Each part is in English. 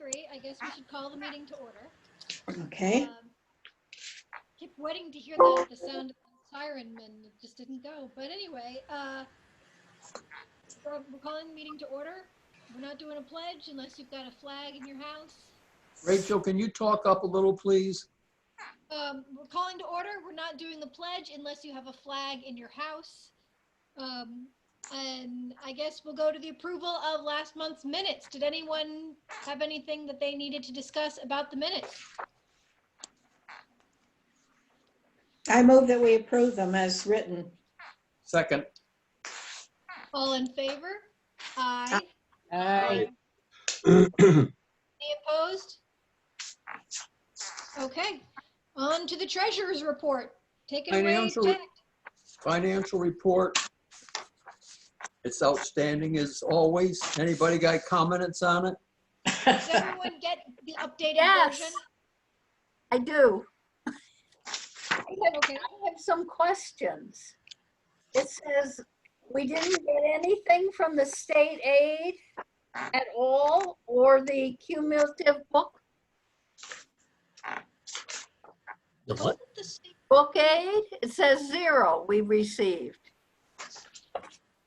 agree. I guess we should call the meeting to order. Okay. Keep waiting to hear the sound of the siren and it just didn't go. But anyway, we're calling the meeting to order. We're not doing a pledge unless you've got a flag in your house. Rachel, can you talk up a little, please? We're calling to order. We're not doing the pledge unless you have a flag in your house. And I guess we'll go to the approval of last month's minutes. Did anyone have anything that they needed to discuss about the minutes? I move that we approve them as written. Second. All in favor? Aye. Aye. Any opposed? Okay, on to the treasurer's report. Take it away, Jack. Financial report. It's outstanding as always. Anybody got comments on it? Does everyone get the updated Yes. version? I do. Okay. I have some questions. It says we didn't get anything from the state aid at all, or the cumulative book The what? The state- book aid. It says 0 we received.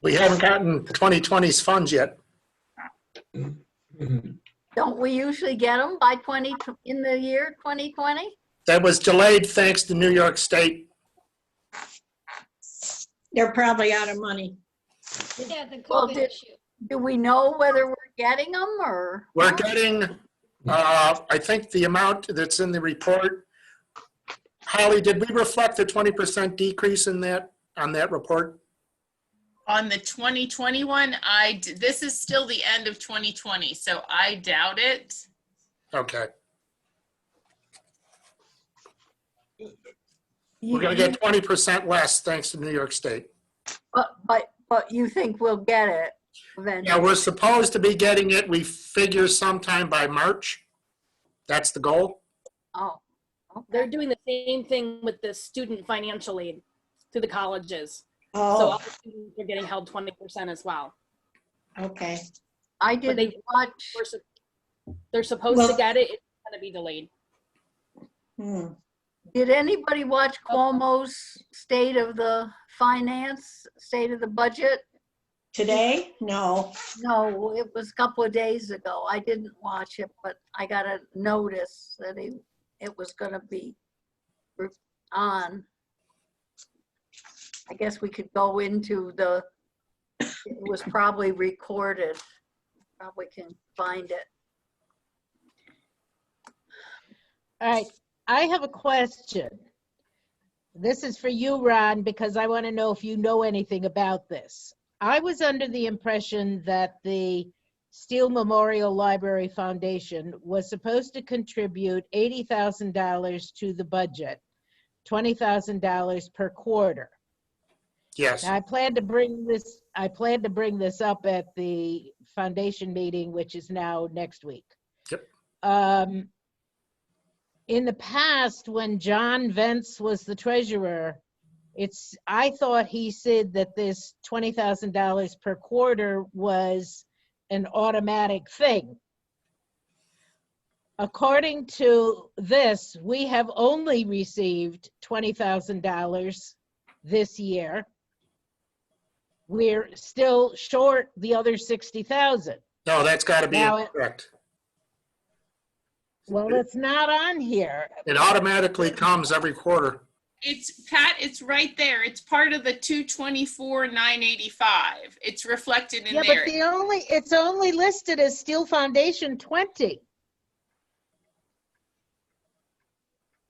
We haven't gotten the 2020's funds yet. Don't we usually get them by in the year 2020? That was delayed thanks to New York State. They're probably out of money. Yeah, the Well, COVID did- issue. Do we know whether we're getting them or? We're getting, I think the amount that's in the report. Holly, did we reflect the 20% decrease in that, on that report? On the 2021, this is still the end of 2020, so I doubt it. Okay. We're gonna get 20% less thanks to New York State. But you think we'll get it Yeah, eventually? we're supposed to be getting it, we figure sometime by March. That's the goal. Oh, They're doing the same thing with the student financial aid to the colleges. So Oh, all the students are getting held 20% as well. okay. I But didn't watch. They're supposed Well- to get it. It's going to be delayed. Hmm. Did anybody watch Cuomo's State of the Finance, State of the Budget? Today? No. No, it was a couple of days ago. I didn't watch it, but I got a notice that it was gonna be on. I guess we could go into it was probably recorded. Probably can find it. All right, I have a question. This is for you, Ron, because I want to know if you know anything about this. I was under the impression that the Steele Memorial Library Foundation was supposed to contribute $80,000 to the budget, $20,000 per quarter. Yes. Now, I plan to bring this up at the foundation meeting, which is now next week. Yep. In the past, when John Vence was the treasurer, I thought he said that this $20,000 per quarter was an automatic thing. According to this, we have only received $20,000 this year. We're still short the other 60,000. No, that's got to be Now incorrect. Well, it's not on here. It automatically comes every quarter. It's, Pat, it's right there. It's part of the 224,985. It's reflected in Yeah, there. but it's only listed as Steel Foundation 20.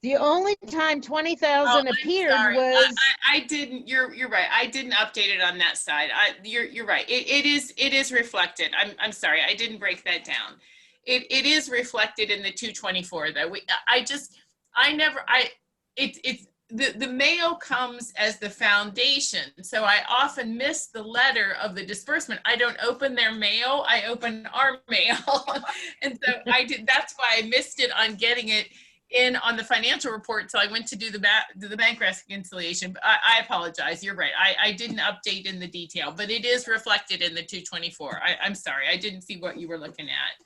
The only time 20,000 I'm appeared sorry. was, I didn't. You're right. I didn't update it on that side. You're right. It is reflected. I'm sorry. I didn't break that down. It is reflected in the 224 though. The mail comes as the foundation, so I often miss the letter of the disbursement. I don't open their mail. I open our mail, and so that's why I missed it on getting it in on the financial report. So I went to do the bank reconciliation. But I apologize. You're right. I didn't update in the detail, but it is reflected in the 224. I'm sorry. I didn't see what you were looking at.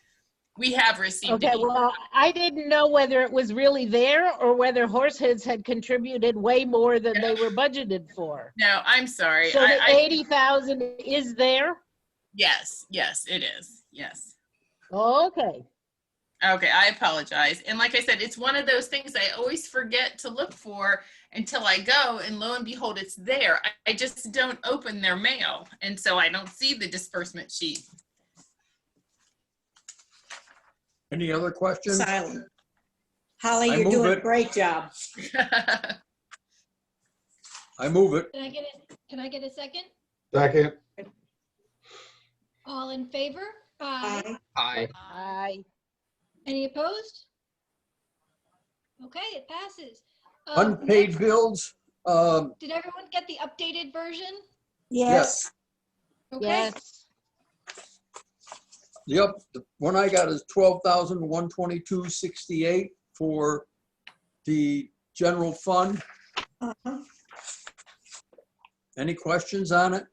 We have received Okay, it. well, I didn't know whether it was really there or whether Horseheads had contributed way more than they were budgeted for. No, I'm sorry. So the 80,000 is there? Yes, it is. Yes. Okay. Okay, I apologize. And like I said, it's one of those things I always forget to look for until I go, and lo and behold, it's there. I just don't open their mail, and so I don't see the disbursement sheet. Any other questions? Silent. Holly, I you're move doing it. a great job. I move it. Can I get a second? Second. All in favor? Aye. Aye. Aye. Any opposed? Okay, it passes. Unpaid Next, bills, did everyone get the updated version? Yes. Okay. Yes. Yep, the one I got is 12,122.68 for the general fund. Uh-huh. Any questions on it?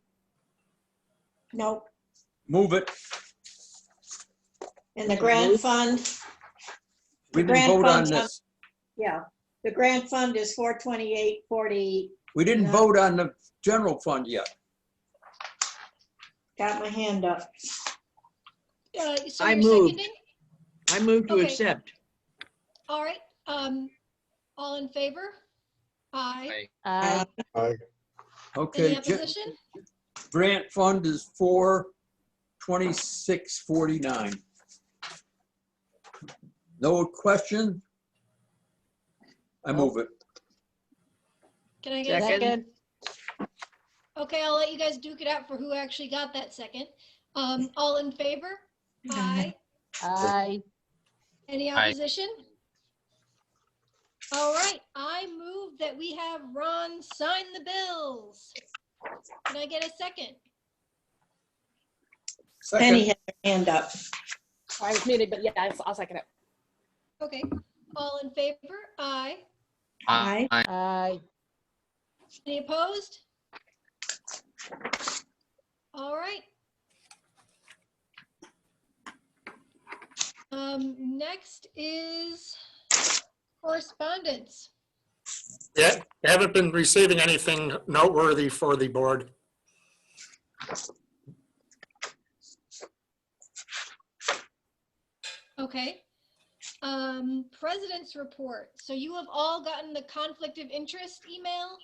Nope. Move it. And the grant fund, We didn't grant vote on funds, this. yeah, the grant fund is 428.40. We didn't No. vote on the general fund yet. Got my hand up. So I you're moved. seconding? I move to Okay. accept. All right, all in favor? Aye. Aye. Aye. Okay, Any opposition? grant fund is 426.49. No question? I move it. Can I get a Second. second? Second. Okay, I'll let you guys duke it out for who actually got that second. All in favor? Aye. Aye. Any Aye. opposition? All right, I move that we have Ron sign the bills. Can I get a second? Penny Second, had her hand up. I was muted, but yeah, I'll second it. Okay, all in favor? Aye. Aye. Aye. Any opposed? All right. Next is correspondence. Yeah, I haven't been receiving anything noteworthy for the board. Okay. President's report. So you have all gotten the conflict of interest email?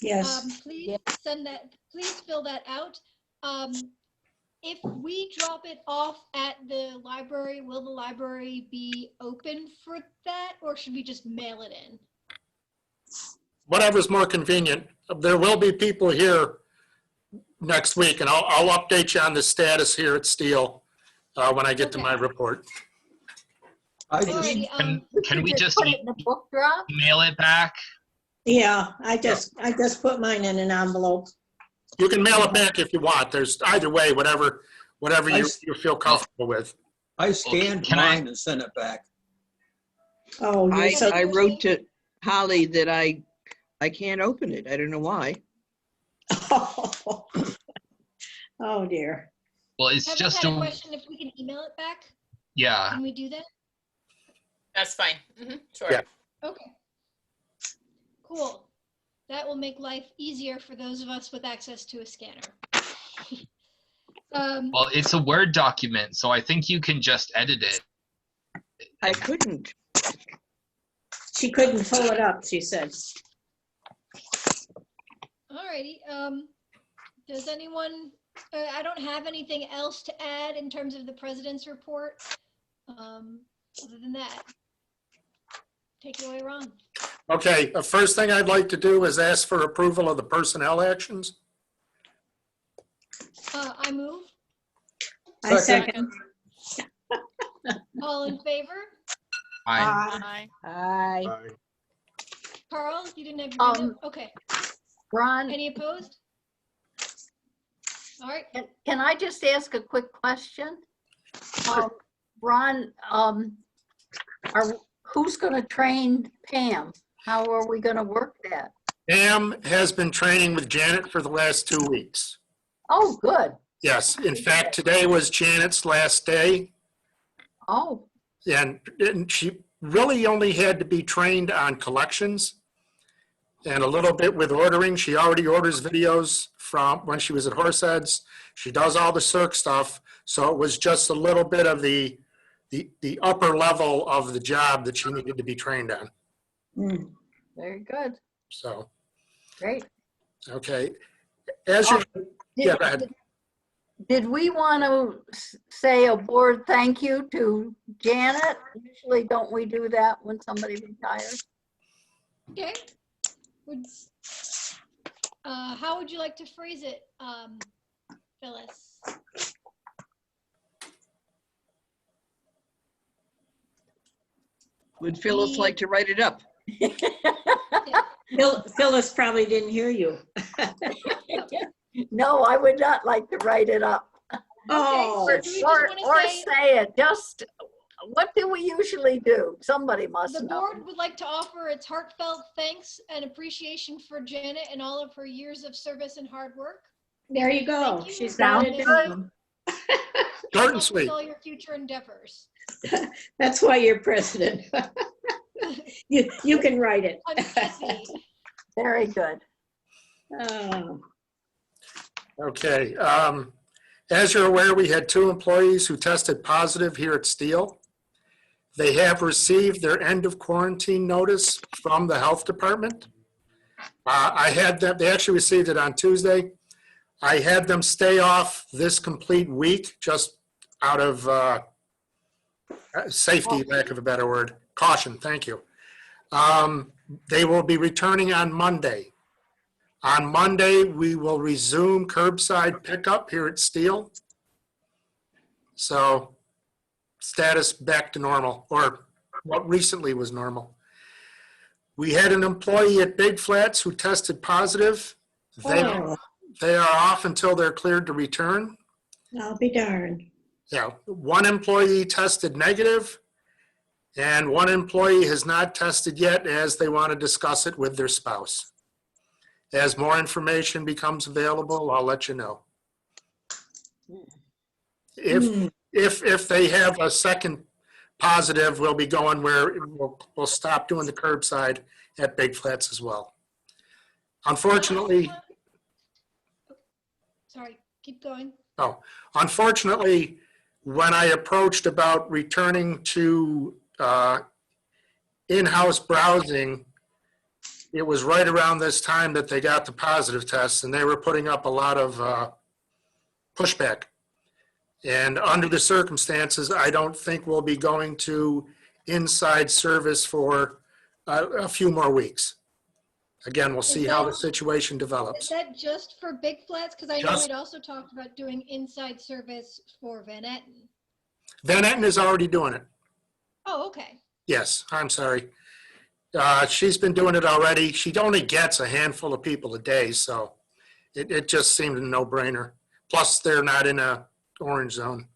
Yes. Please send that, please fill that out. If we drop it off at the library, will the library be open for that, or should we just mail it in? Whatever's more convenient. There will be people here next week, and I'll update you on the status here at Steele when I get to my report. I just, Alrighty, Can we just Put it in the book drop? mail it back? Yeah, I just put mine in an envelope. You can mail it back if you want. There's either way, whatever you feel comfortable with. I scanned Can I- mine and sent it back. Oh, you're so, I wrote to Holly that I can't open it. I don't know why. oh dear. Well, it's Have just had a a, question if we can email it back? yeah. Can we do that? That's fine. Sure. Yeah. Okay. Cool. That will make life easier for those of us with access to a scanner. Well, it's a Word document, so I think you can just edit it. I couldn't. She couldn't pull it up, she said. Alrighty, does anyone, I don't have anything else to add in terms of the president's report. Other than that, take it away, Ron. Okay, the first thing I'd like to do is ask for approval of the personnel actions. I move. I Second. second. All in favor? Aye. Aye. Aye. Carl, you didn't have your hand up? Okay. Ron, Any opposed? All right. can I just ask a quick question? Ron, who's going to train Pam? How are we going to work that? Pam has been training with Janet for the last 2 weeks. Oh, good. Yes, in fact, today was Janet's last day. Oh, And she really only had to be trained on collections and a little bit with ordering. She already orders videos from when she was at Horseheads. She does all the Cirque stuff. So it was just a little bit of the upper level of the job that she needed to be trained on. Mm. very good. So, Great. okay. As you, yeah, go ahead. Did we want to say a board thank you to Janet? Usually don't we do that when somebody retires? Okay. How would you like to phrase it, Phyllis? Would Phyllis like to write it up? Phyllis probably didn't hear you. No, I would not like to write it up. Oh, so do we just Or wanna say it, just, what do we usually do? Somebody must The know. board would like to offer its heartfelt thanks and appreciation for Janet and all of her years of service and hard work. there you go. Thank you. She's got it down. Short and With sweet. all your future endeavors. That's why you're president. You can write it. I'm busy. Very good. Oh, Okay. As you're aware, we had 2 employees who tested positive here at Steele. They have received their end of quarantine notice from the health department. I had them, they actually received it on Tuesday. I had them stay off this complete week just out of safety, lack of a better word, caution, thank you. They will be returning on Monday. On Monday, we will resume curbside pickup here at Steele. So status back to normal, or what recently was normal. We had an employee at Big Flats who tested positive. They are off until they're cleared to return. I'll be darned. Yeah, 1 employee tested negative, and 1 employee has not tested yet, as they want to discuss it with their spouse. As more information becomes available, I'll let you know. If they have a second positive, we'll be going where we'll stop doing the curbside at Big Flats as well. Unfortunately, Sorry, keep going. unfortunately, when I approached about returning to in-house browsing, it was right around this time that they got the positive tests, and they were putting up a lot of pushback. And under the circumstances, I don't think we'll be going to inside service for a few more weeks. Again, we'll see how the situation Is develops. that just for Big Flats? Because I know Just- we'd also talked about doing inside service for Van Etten. Van Etten is already doing it. Oh, okay. Yes, I'm sorry. She's been doing it already. She only gets a handful of people a day, so it just seemed a no-brainer. Plus, they're not in a orange zone.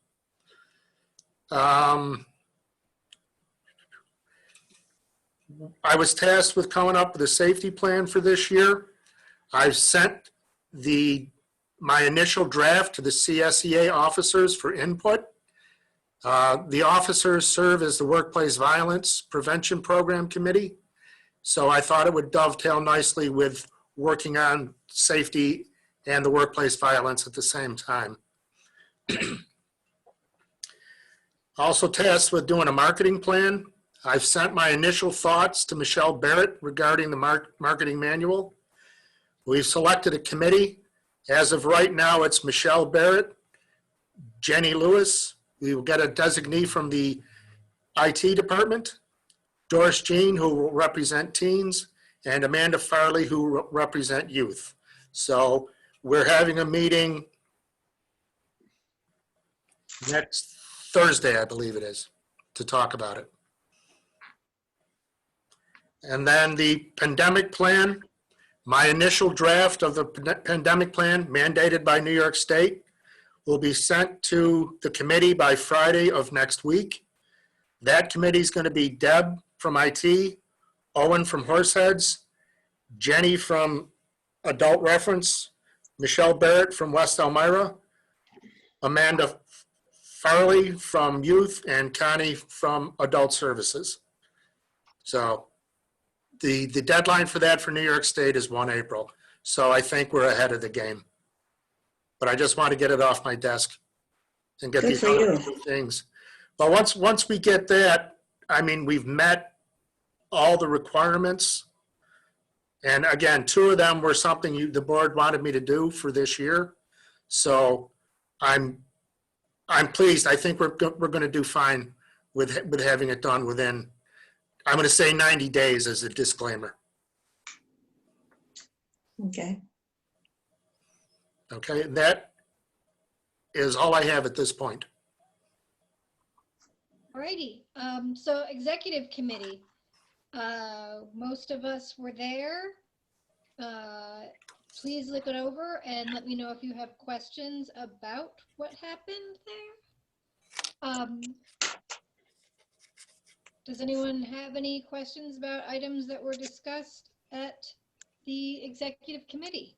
I was tasked with coming up with a safety plan for this year. I've sent my initial draft to the CSEA officers for input. The officers serve as the Workplace Violence Prevention Program Committee. So I thought it would dovetail nicely with working on safety and the workplace violence at the same time. Also tasked with doing a marketing plan. I've sent my initial thoughts to Michelle Barrett regarding the marketing manual. We've selected a committee. As of right now, it's Michelle Barrett, Jenny Lewis. We will get a designee from the IT department, Doris Jean, who will represent teens, and Amanda Farley, who will represent youth. So we're having a meeting next Thursday, I believe it is, to talk about it. And then the pandemic plan, my initial draft of the pandemic plan mandated by New York State will be sent to the committee by Friday of next week. That committee is going to be Deb from IT, Owen from Horseheads, Jenny from Adult Reference, Michelle Barrett from West Elmira, Amanda Farley from Youth and Connie from Adult Services. So the deadline for that for New York State is 1 April. So I think we're ahead of the game. But I just want to get it off my desk and get Good these for other you. two things. But once we get that, I mean, we've met all the requirements. And again, 2 of them were something the board wanted me to do for this year. So I'm pleased. I think we're going to do fine with having it done within, I'm going to say 90 days as a disclaimer. Okay. Okay, that is all I have at this point. Alrighty, so executive committee, most of us were there. Please look it over and let me know if you have questions about what happened there. Does anyone have any questions about items that were discussed at the executive committee?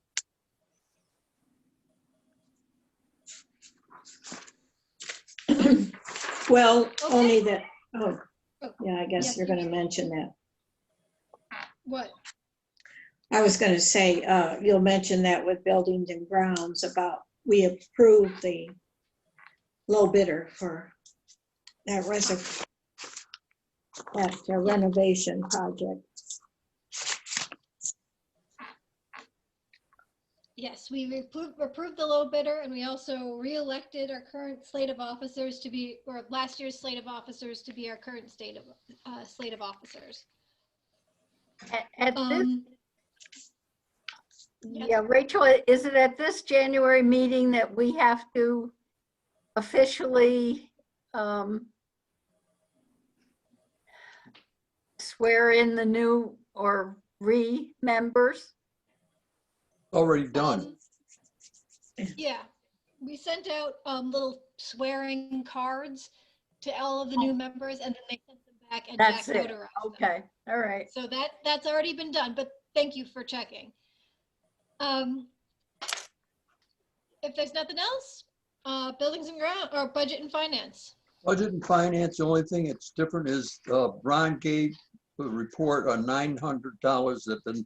Well, Okay. only that, oh, Oh, yeah, I guess yes, you're you going to can. mention that. What? I was going to say, you'll mention that with buildings and grounds about, we approved the low bidder for that renovation project. Yes, we approved the low bidder, and we also re-elected our current slate of officers to be, or last year's slate of officers to be our current slate of officers. At this, Yes. yeah, Rachel, is it at this January meeting that we have to officially swear in the new or re-members? Already done. Yeah, we sent out little swearing cards to all of the new members, and then they sent them back and That's Jack it. notarized them. Okay, all right. So that's already been done, but thank you for checking. If there's nothing else, buildings and ground, or budget and finance. Budget and finance, the only thing that's different is Ron gave a report on $900 that been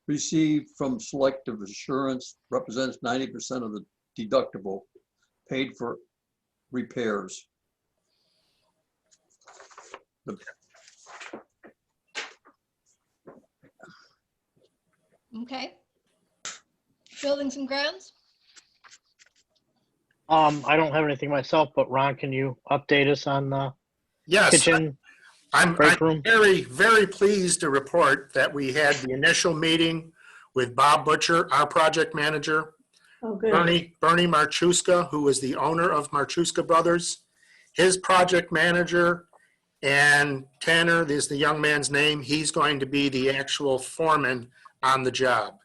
received from Selective Assurance, represents 90% of the deductible paid for repairs. Okay. Buildings and grounds? I don't have anything myself, but Ron, can you update us on the Yes. kitchen I'm break room? very, very pleased to report that we had the initial meeting with Bob Butcher, our project manager, Oh, good. Bernie Marchuska, who is the owner of Marchuska Brothers, his project manager, and Tanner is the young man's name. He's going to be the actual foreman on the job.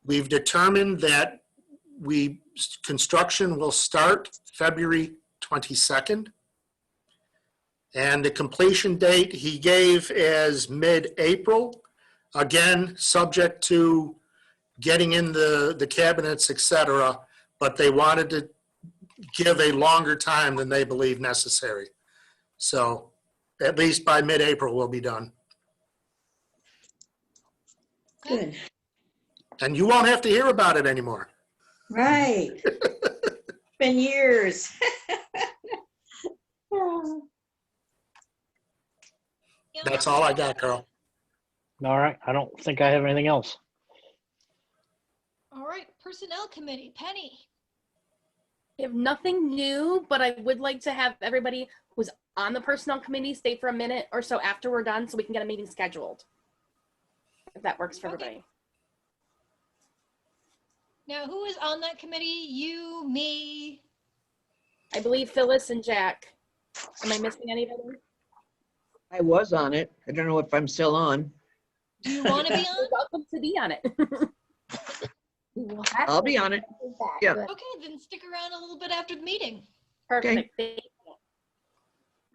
We've determined that construction will start February 22nd. And the completion date he gave as mid-April, again, subject to getting in the cabinets, et cetera, but they wanted to give a longer time than they believe necessary. So at least by mid-April, we'll be done. Good. And you won't have to hear about it anymore. Right. Been years. That's all I got, Carl. All right, I don't think I have anything else. All right, personnel committee, Penny. We have nothing new, but I would like to have everybody who's on the personnel committee stay for a minute or so after we're done so we can get a meeting scheduled. If that works for Okay. everybody. Now, who is on that committee? You, me? I believe Phyllis and Jack. Am I missing anybody? I was on it. I don't know if I'm still on. Do you want to be You're on? welcome to be on it. We will have I'll to be on it. do that. Yeah. Good. Okay, then stick around a little bit after the meeting. Perfect. Thank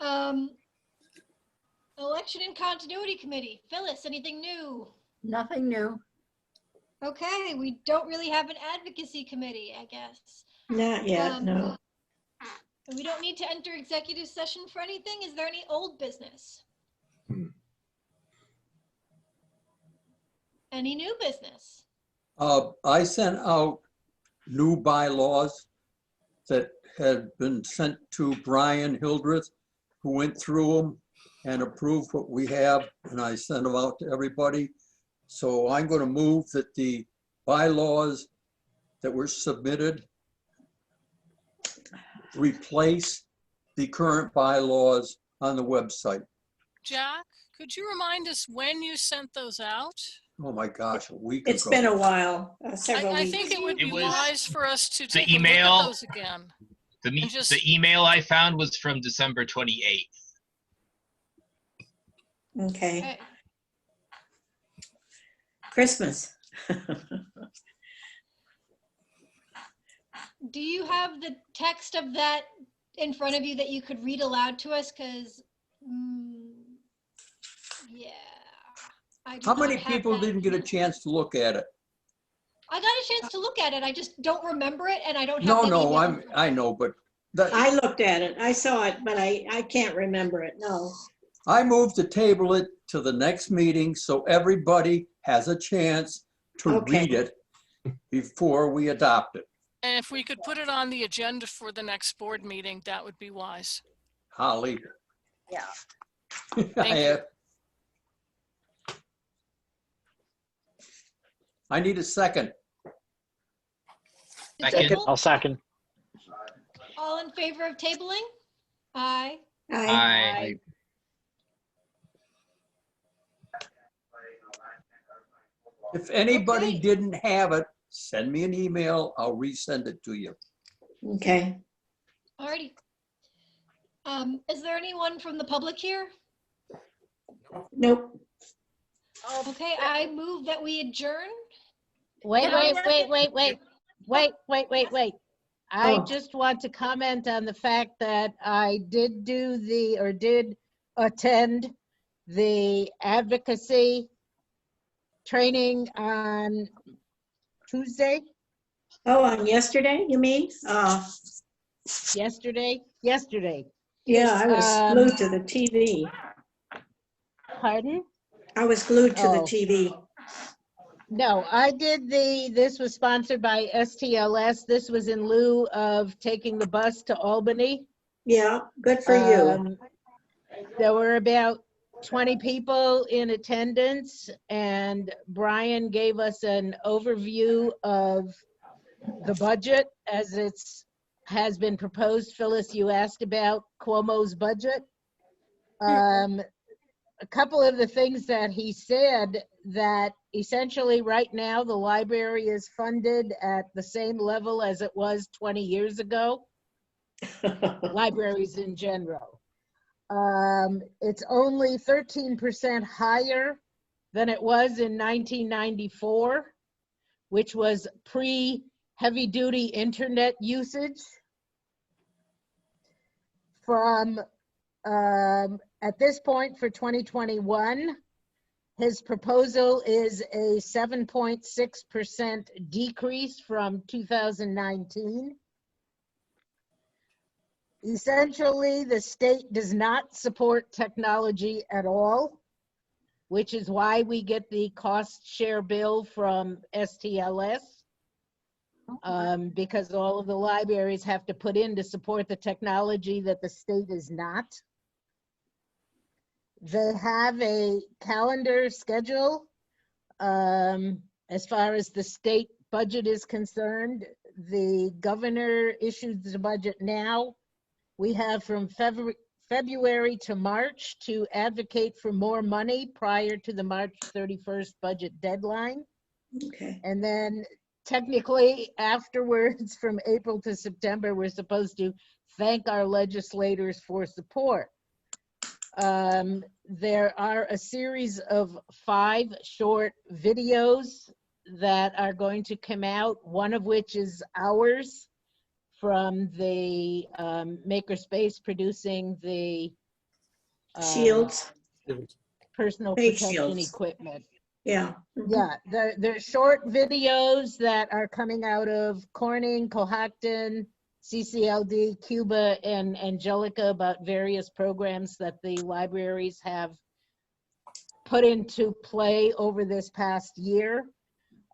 you. Election and continuity committee. Phyllis, anything new? Nothing new. Okay, we don't really have an advocacy committee, I guess. Not yet, no. And we don't need to enter executive session for anything. Is there any old business? Any new business? I sent out new bylaws that had been sent to Brian Hildreth, who went through them and approved what we have, and I sent them out to everybody. So I'm going to move that the bylaws that were submitted replace the current bylaws on the website. Jack, could you remind us when you sent those out? Oh my gosh, a week It's ago. been a while, several I weeks. think it would It be was wise for us to the take a look email. at those again. And just- The email I found was from December 28th. Okay, Okay. Christmas. Do you have the text of that in front of you that you could read aloud to us? Because, yeah. I do How not many have people that. didn't get a chance to look at it? I got a chance to look at it. I just don't remember it, and I don't have No, that no, email in front of I me. know, but that, I looked at it. I saw it, but I can't remember it, no. I moved to table it to the next meeting so everybody has a chance to Okay. read it before we adopt it. And if we could put it on the agenda for the next board meeting, that would be wise. Holly. Yeah. I need a second. To Second. table? I'll second. All in favor of tabling? Aye. Aye. If anybody Okay. didn't have it, send me an email. I'll resend it to you. Okay, Alrighty. Is there anyone from the public here? nope. Okay, I move that we adjourn. Wait, No, wait. I Oh. just want to comment on the fact that I did did attend the advocacy training on Tuesday, Oh, on yesterday, you mean? yesterday. Yeah, I was Um, glued to the TV. Pardon? I was glued to the Oh. TV. No, I did this was sponsored by STLS. This was in lieu of taking the bus to Albany. Yeah, good for you. There were about 20 people in attendance, and Brian gave us an overview of the budget as has been proposed. Phyllis, you asked about Cuomo's budget. A couple of the things that he said, that essentially right now the library is funded at the same level as it was 20 years ago. Libraries in general. It's only 13% higher than it was in 1994, which was pre-heavy duty internet usage. From at this point for 2021, his proposal is a 7.6% decrease from 2019. Essentially, the state does not support technology at all, which is why we get the cost share bill from STLS, because all of the libraries have to put in to support the technology that the state is not. They have a calendar schedule. As far as the state budget is concerned, the governor issued the budget now. We have from February to March to advocate for more money prior to the March 31st budget deadline. Okay. And then technically afterwards, from April to September, we're supposed to thank our legislators for support. There are a series of 5 short videos that are going to come out, one of which is ours from the Makerspace producing the Shields, personal face protection shields. equipment. Yeah. Yeah, they're short videos that are coming out of Corning, Cohocton, CCLD, Cuba, and Angelica about various programs that the libraries have put into play over this past year.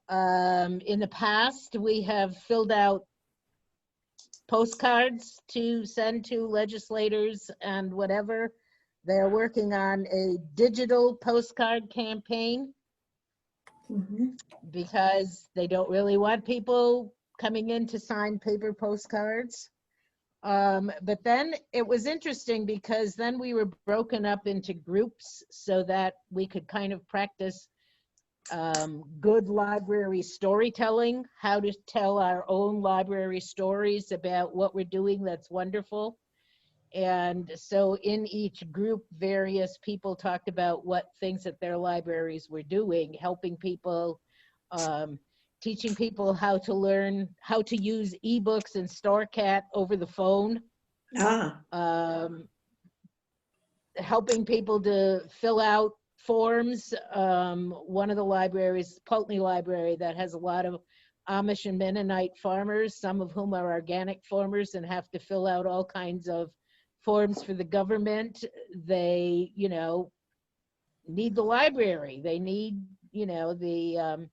In the past, we have filled out postcards to send to legislators and whatever. They're working on a digital postcard campaign because they don't really want people coming in to sign paper postcards. But then it was interesting because then we were broken up into groups so that we could kind of practice good library storytelling, how to tell our own library stories about what we're doing that's wonderful. And so in each group, various people talked about what things that their libraries were doing, helping people, teaching people how to learn how to use ebooks and StoreCat over the phone. Helping people to fill out forms. One of the libraries, Pulteney Library, that has a lot of Amish and Mennonite farmers, some of whom are organic farmers and have to fill out all kinds of forms for the government. They, you know, need the library. They need, you know, the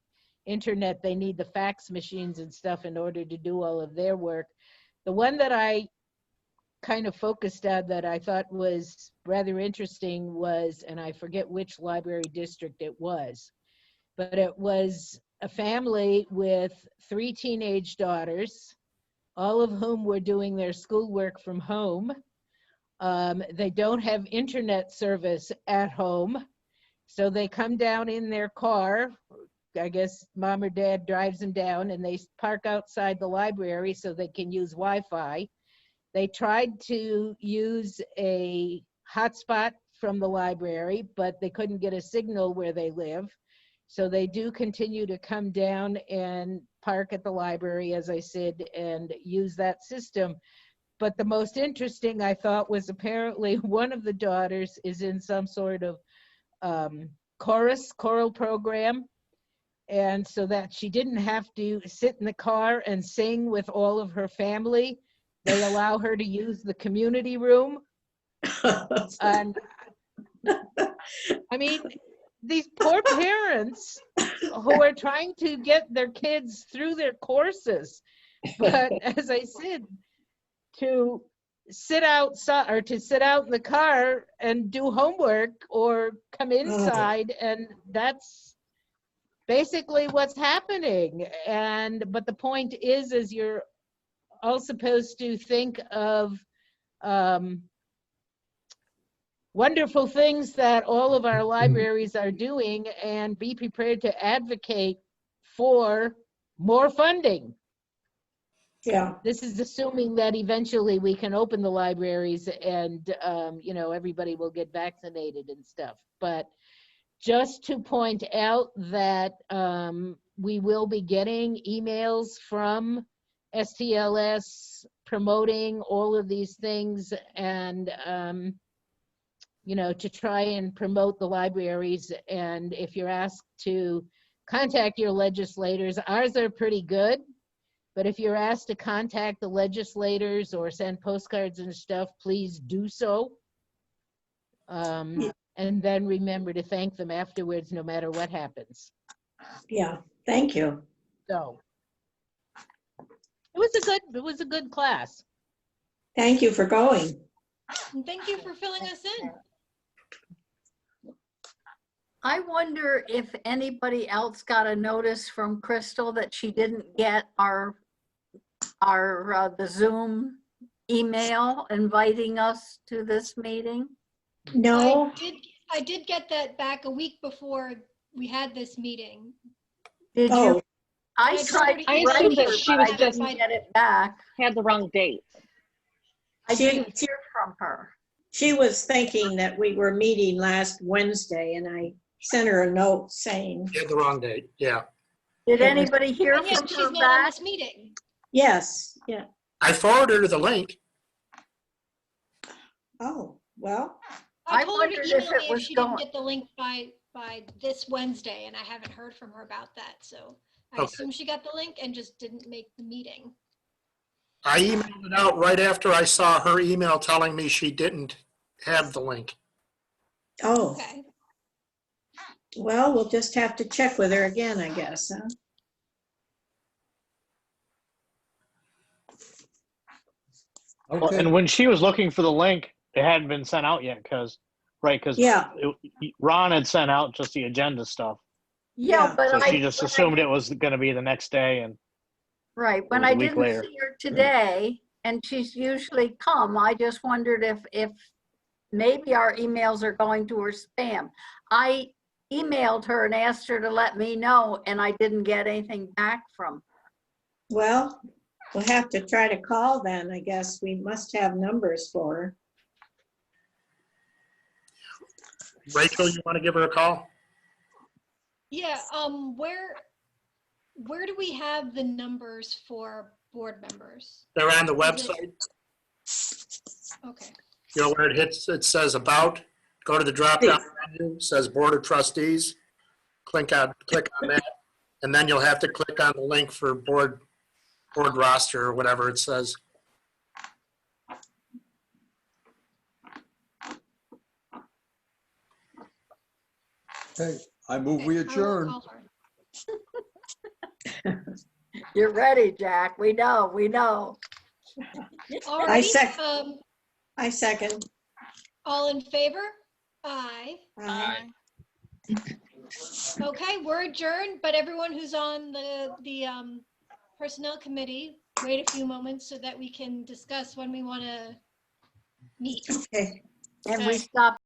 internet. They need the fax machines and stuff in order to do all of their work. The one that I kind of focused on that I thought was rather interesting was, and I forget which library district it was, but it was a family with 3 teenage daughters, all of whom were doing their schoolwork from home. They don't have internet service at home, so they come down in their car. I guess mom or dad drives them down and they park outside the library so they can use Wi-Fi. They tried to use a hotspot from the library, but they couldn't get a signal where they live. So they do continue to come down and park at the library, as I said, and use that system. But the most interesting, I thought, was apparently one of the daughters is in some sort of choral program. And so that she didn't have to sit in the car and sing with all of her family, they allow her to use the community room. And I mean, these poor parents who are trying to get their kids through their courses. But as I said, to sit outside or to sit out in the car and do homework or come inside, and that's basically what's happening. But the point is you're all supposed to think of wonderful things that all of our libraries are doing and be prepared to advocate for more funding. Yeah. This is assuming that eventually we can open the libraries and, you know, everybody will get vaccinated and stuff. But just to point out that we will be getting emails from STLS promoting all of these things and, you know, to try and promote the libraries. And if you're asked to contact your legislators, ours are pretty good. But if you're asked to contact the legislators or send postcards and stuff, please do so. And then remember to thank them afterwards, no matter what happens. Yeah, thank you. So it was a good class. Thank you for going. And thank you for filling us in. I wonder if anybody else got a notice from Crystal that she didn't get the Zoom email inviting us to this meeting. No. I did get that back a week before we had this meeting. Did Oh. you? I tried. I to assumed write that her, she but was I just didn't get it back. had the wrong date. I didn't hear from her. She was thinking that we were meeting last Wednesday, and I sent her a note saying, You had the wrong date, yeah. Did anybody hear And yet from she's her not on back? this meeting. yes, yeah. I forwarded her the link. Oh, well, I I told her to wondered email if me it if was she going- didn't get the link by this Wednesday, and I haven't heard from her about that. So I Okay. assume she got the link and just didn't make the meeting. I emailed it out right after I saw her email telling me she didn't have the link. Oh, Okay. well, we'll just have to check with her again, I guess, huh? Well, Okay, and when she was looking for the link, it hadn't been sent out yet because, right, because Yeah. Ron had sent out just the agenda stuff. Yeah, Yeah. but So I. she just but I assumed it was going to be the next day. And Right, when was I a week didn't later. see her today, and she's usually come, I just wondered if maybe our emails are going to her spam. I emailed her and asked her to let me know, and I didn't get anything back from. Well, we'll have to try to call then, I guess. We must have numbers for her. Rachel, you want to give her a call? Yeah, where do we have the numbers for board members? They're on the Is it- website. Okay, You know where it says about, go to the drop down menu, it says Board of Trustees. Click on that, and then you'll have to click on the link for board roster or whatever it says. okay, I move we I will adjourn. call her. You're ready, Jack. We know, we know. Alrighty, I second. all in favor? Aye. Aye. Okay, we're adjourned, but everyone who's on the personnel committee, wait a few moments so that we can discuss when we want to meet. Okay. And we Okay. stopped